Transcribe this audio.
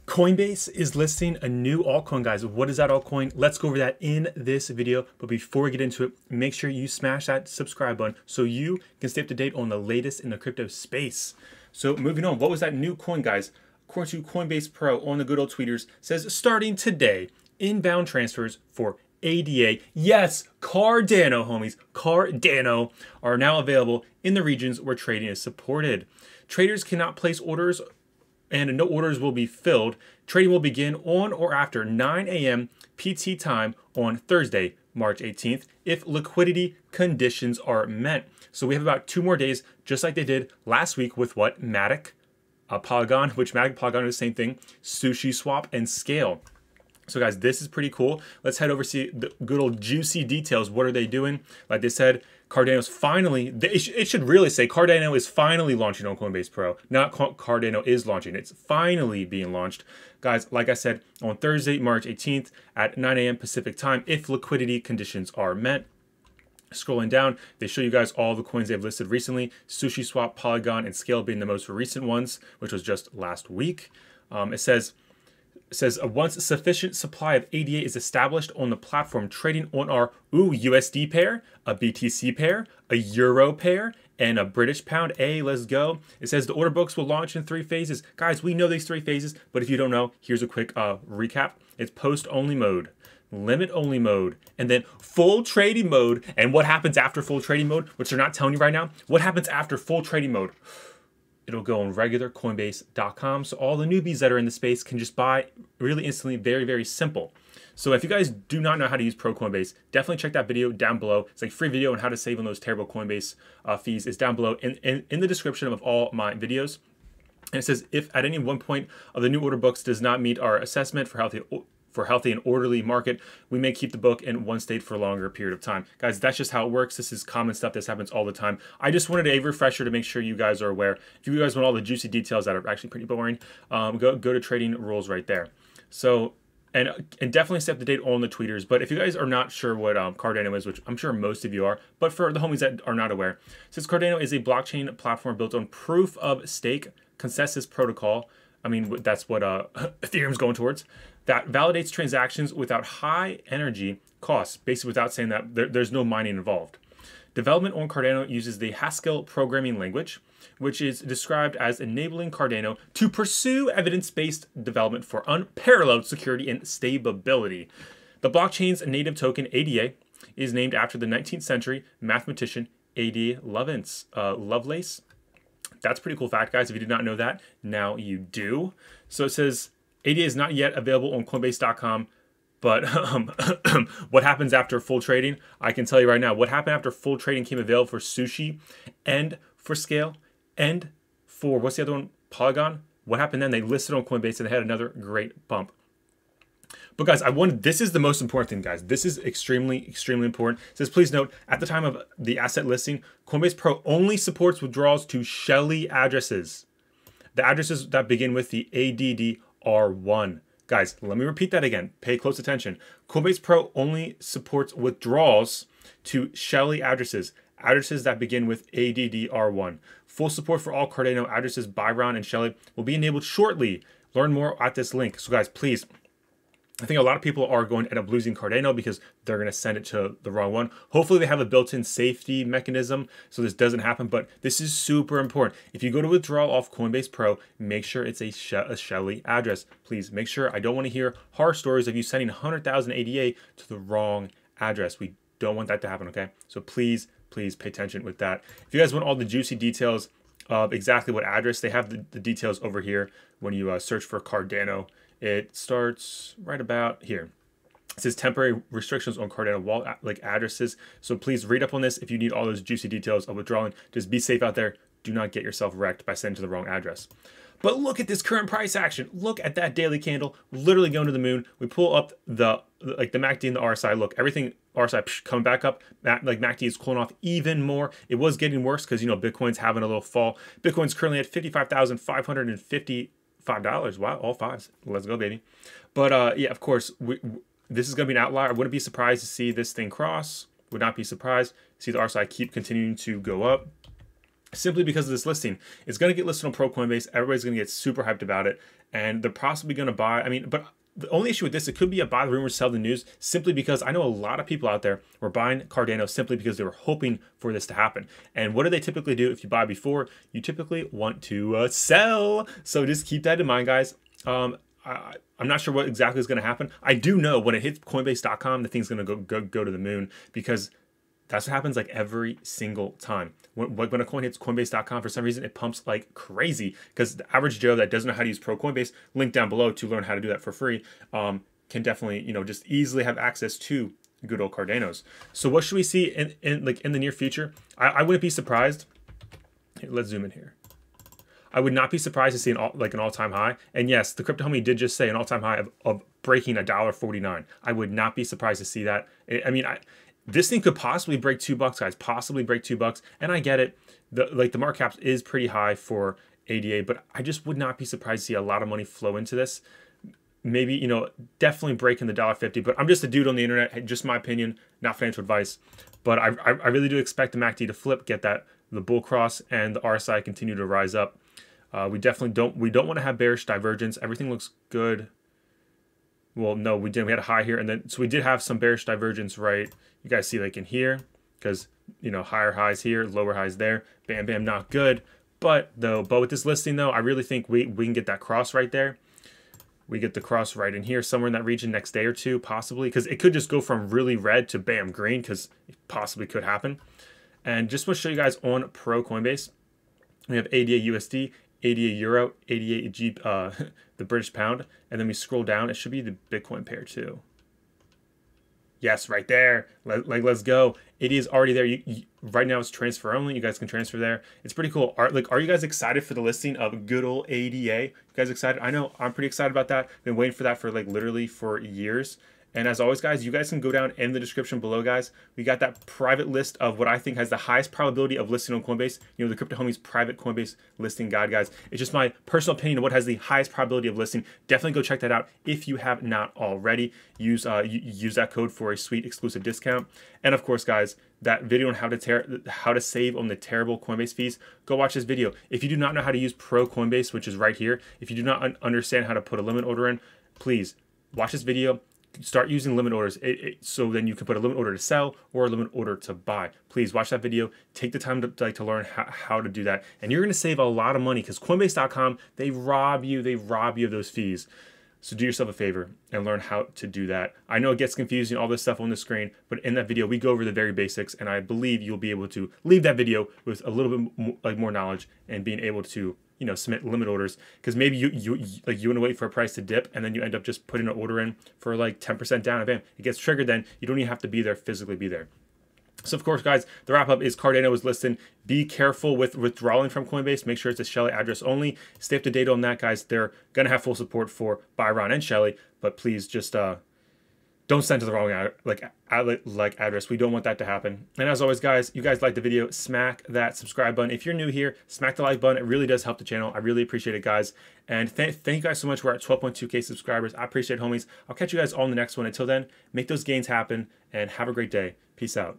Coinbase is listing a new altcoin, guys. What is that altcoin? Let's go over that in this video. But before we get into it, make sure you smash that subscribe button so you can stay up to date on the latest in the crypto space. So moving on, what was that new coin, guys? According to Coinbase Pro on the good old tweeters, says starting today, inbound transfers for ADA, yes, Cardano, homies, Cardano, are now available in the regions where trading is supported. Traders cannot place orders and no orders will be filled. Trading will begin on or after 9 a.m. PT time on Thursday, March 18th, if liquidity conditions are met. So we have about 2 more days, just like they did last week with what? Matic, Polygon, which Matic, Polygon is the same thing, Sushi Swap, and Scale. So guys, this is pretty cool. Let's head over to see the good old juicy details. What are they doing? Like they said, Cardano's finally, it should really say Cardano is finally launching on Coinbase Pro. Not Cardano is launching, it's finally being launched. Guys, like I said, on Thursday, March 18th at 9 a.m. Pacific time, if liquidity conditions are met. Scrolling down, they show you guys all the coins they've listed recently. Sushi Swap, Polygon, and Scale being the most recent ones, which was just last week. It says once sufficient supply of ADA is established on the platform, trading on our USD pair, a BTC pair, a Euro pair, and a British pound. Let's go. It says the order books will launch in 3 phases. Guys, we know these 3 phases, but if you don't know, here's a quick recap. It's post-only mode, limit-only mode, and then full trading mode. And what happens after full trading mode, which they're not telling you right now? What happens after full trading mode? It'll go on regular Coinbase.com. So all the newbies that are in the space can just buy really instantly, very, very simple. So if you guys do not know how to use Pro Coinbase, definitely check that video down below. It's like free video on how to save on those terrible Coinbase fees is down below in the description of all my videos. And it says, if at any one point of the new order books does not meet our assessment for healthy and orderly market, we may keep the book in one state for a longer period of time. Guys, that's just how it works. This is common stuff. This happens all the time. I just wanted a refresher to make sure you guys are aware. If you guys want all the juicy details that are actually pretty boring, go to trading rules right there. So, and definitely stay up to date on the tweeters. But if you guys are not sure what Cardano is, which I'm sure most of you are, but for the homies that are not aware, since Cardano is a blockchain platform built on proof of stake consensus protocol, I mean, that's what Ethereum's going towards, that validates transactions without high energy costs, basically without saying that there's no mining involved. Development on Cardano uses the Haskell programming language, which is described as enabling Cardano to pursue evidence-based development for unparalleled security and stability. The blockchain's native token, ADA, is named after the 19th century mathematician Ada Lovelace. That's a pretty cool fact, guys. If you did not know that, now you do. So it says, ADA is not yet available on Coinbase.com, but what happens after full trading? I can tell you right now, what happened after full trading came available for Sushi and for Scale and for, what's the other one? Polygon. What happened then? They listed on Coinbase and they had another great bump. But guys, this is the most important thing, guys. This is extremely, extremely important. It says, please note, at the time of the asset listing, Coinbase Pro only supports withdrawals to Shelly addresses. The addresses that begin with the ADDR1. Guys, let me repeat that again. Pay close attention. Coinbase Pro only supports withdrawals to Shelly addresses. Addresses that begin with ADDR1. Full support for all Cardano addresses, Byron and Shelly, will be enabled shortly. Learn more at this link. So guys, please, I think a lot of people are going to end up losing Cardano because they're going to send it to the wrong one. Hopefully they have a built-in safety mechanism so this doesn't happen, but this is super important. If you go to withdraw off Coinbase Pro, make sure it's a Shelly address. Please make sure. I don't want to hear horror stories of you sending 100,000 ADA to the wrong address. We don't want that to happen, okay? So please, please pay attention with that. If you guys want all the juicy details of exactly what address, they have the details over here when you search for Cardano. It starts right about here. It says temporary restrictions on Cardano wallet addresses. So please read up on this if you need all those juicy details of withdrawing. Just be safe out there. Do not get yourself wrecked by sending to the wrong address. But look at this current price action. Look at that daily candle, literally going to the moon. We pull up the MACD and the RSI. Look, everything RSI coming back up. MACD is cooling off even more. It was getting worse because Bitcoin's having a little fall. Bitcoin's currently at $55,550. Wow, all fives. Let's go, baby. But yeah, of course, this is going to be an outlier. I wouldn't be surprised to see this thing cross. Would not be surprised to see the RSI keep continuing to go up. Simply because of this listing. It's going to get listed on Pro Coinbase. Everybody's going to get super hyped about it. and they're possibly going to buy. I mean, but the only issue with this, it could be a buy the rumors, sell the news, simply because I know a lot of people out there were buying Cardano simply because they were hoping for this to happen. And what do they typically do if you buy before? You typically want to sell. So just keep that in mind, guys. I'm not sure what exactly is going to happen. I do know when it hits Coinbase.com, the thing's going to go to the moon, because that's what happens like every single time. When a coin hits Coinbase.com, for some reason, it pumps like crazy, because the average Joe that doesn't know how to use Pro Coinbase, link down below to learn how to do that for free, can definitely, you know, just easily have access to good old Cardanos. So what should we see in the near future? I wouldn't be surprised. Here, let's zoom in here. I would not be surprised to see an all-time high. And yes, the crypto homie did just say an all-time high of breaking $1.49. I would not be surprised to see that. I mean, this thing could possibly break $2, guys. Possibly break $2. And I get it. The market cap is pretty high for ADA, but I just would not be surprised to see a lot of money flow into this. Maybe, you know, definitely breaking the $1.50. But I'm just a dude on the internet. Just my opinion, not financial advice. But I really do expect the MACD to flip, get the bull cross, and the RSI continue to rise up. We definitely don't want to have bearish divergence. Everything looks good. Well, no, we didn't. We had a high here, and then so we did have some bearish divergence, right? You guys see like in here, because, you know, higher highs here, lower highs there. Bam, bam, not good. But with this listing though, I really think we can get that cross right there. We get the cross right in here, somewhere in that region next day or two, possibly, because it could just go from really red to bam green, because it possibly could happen. And just want to show you guys on Pro Coinbase, we have ADA USD, ADA Euro, ADA G, the British Pound, and then we scroll down. It should be the Bitcoin pair too. Yes, right there. Let's go. ADA is already there. Right now it's transfer only. You guys can transfer there. It's pretty cool. Are you guys excited for the listing of good old ADA? You guys excited? I know I'm pretty excited about that. Been waiting for that for like literally for years. And as always, guys, you guys can go down in the description below, guys. We got that private list of what I think has the highest probability of listing on Coinbase. You know, the Crypto Homies private Coinbase listing guide, guys. It's just my personal opinion of what has the highest probability of listing. Definitely go check that out if you have not already. Use that code for a sweet exclusive discount. And of course, guys, that video on how to save on the terrible Coinbase fees, go watch this video. If you do not know how to use Pro Coinbase, which is right here, if you do not understand how to put a limit order in, please watch this video. Start using limit orders so then you can put a limit order to sell or a limit order to buy. Please watch that video. Take the time to learn how to do that. And you're going to save a lot of money, because Coinbase.com, they rob you of those fees. So do yourself a favor and learn how to do that. I know it gets confusing, all this stuff on the screen, but in that video, we go over the very basics, and I believe you'll be able to leave that video with a little bit more knowledge and being able to, you know, submit limit orders, because maybe you want to wait for a price to dip, and then you end up just putting an order in for like 10% down, and bam, it gets triggered. Then you don't even have to be there, physically be there. So of course, guys, the wrap up is Cardano is listed. Be careful with withdrawing from Coinbase. Make sure it's a Shelly address only. Stay up to date on that, guys. They're gonna have full support for Byron and Shelly, but please just don't send to the wrong address. We don't want that to happen. And as always, guys, you guys like the video, smack that subscribe button. If you're new here, smack the like button. It really does help the channel. I really appreciate it, guys. And thank you guys so much. We're at 12.2K subscribers. I appreciate it, homies. I'll catch you guys all in the next one. Until then, make those gains happen and have a great day. Peace out.